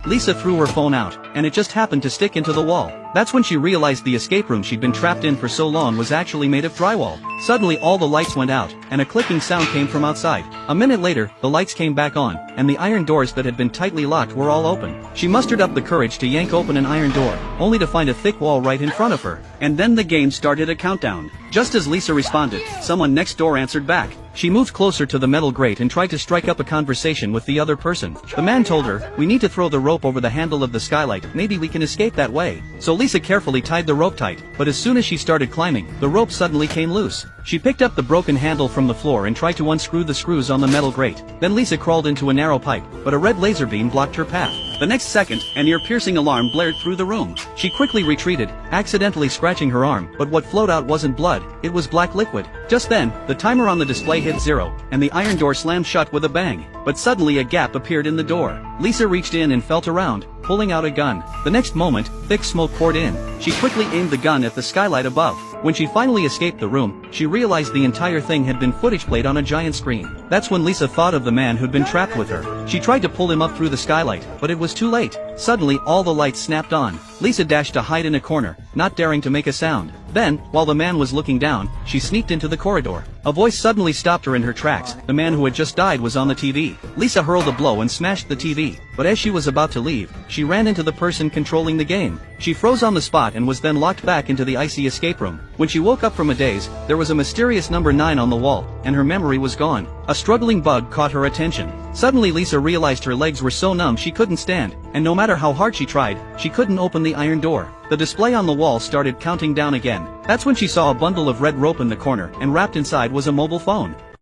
Lisa threw her phone out, and it just happened to stick into the wall. That's when she realized the escape room she'd been trapped in for so long was actually made of drywall. Suddenly all the lights went out, and a clicking sound came from outside. A minute later, the lights came back on, and the iron doors that had been tightly locked were all open. She mustered up the courage to yank open an iron door, only to find a thick wall right in front of her. And then the game started a countdown. Just as Lisa responded, someone next door answered back. She moved closer to the metal grate and tried to strike up a conversation with the other person. The man told her, "We need to throw the rope over the handle of the skylight, maybe we can escape that way." So Lisa carefully tied the rope tight, but as soon as she started climbing, the rope suddenly came loose. She picked up the broken handle from the floor and tried to unscrew the screws on the metal grate. Then Lisa crawled into a narrow pipe, but a red laser beam blocked her path. The next second, an ear-piercing alarm blared through the room. She quickly retreated, accidentally scratching her arm, but what flowed out wasn't blood, it was black liquid. Just then, the timer on the display hit 0, and the iron door slammed shut with a bang. But suddenly a gap appeared in the door. Lisa reached in and felt around, pulling out a gun. The next moment, thick smoke poured in. She quickly aimed the gun at the skylight above. When she finally escaped the room, she realized the entire thing had been footage played on a giant screen. That's when Lisa thought of the man who'd been trapped with her. She tried to pull him up through the skylight, but it was too late. Suddenly, all the lights snapped on. Lisa dashed to hide in a corner, not daring to make a sound. Then, while the man was looking down, she sneaked into the corridor. A voice suddenly stopped her in her tracks. The man who had just died was on the TV. Lisa hurled a blow and smashed the TV, but as she was about to leave, she ran into the person controlling the game. She froze on the spot and was then locked back into the icy escape room. When she woke up from a daze, there was a mysterious number 9 on the wall, and her memory was gone. A struggling bug caught her attention. Suddenly Lisa realized her legs were so numb she couldn't stand, and no matter how hard she tried, she couldn't open the iron door. The display on the wall started counting down again. That's when she saw a bundle of red rope in the corner, and wrapped inside was a mobile phone.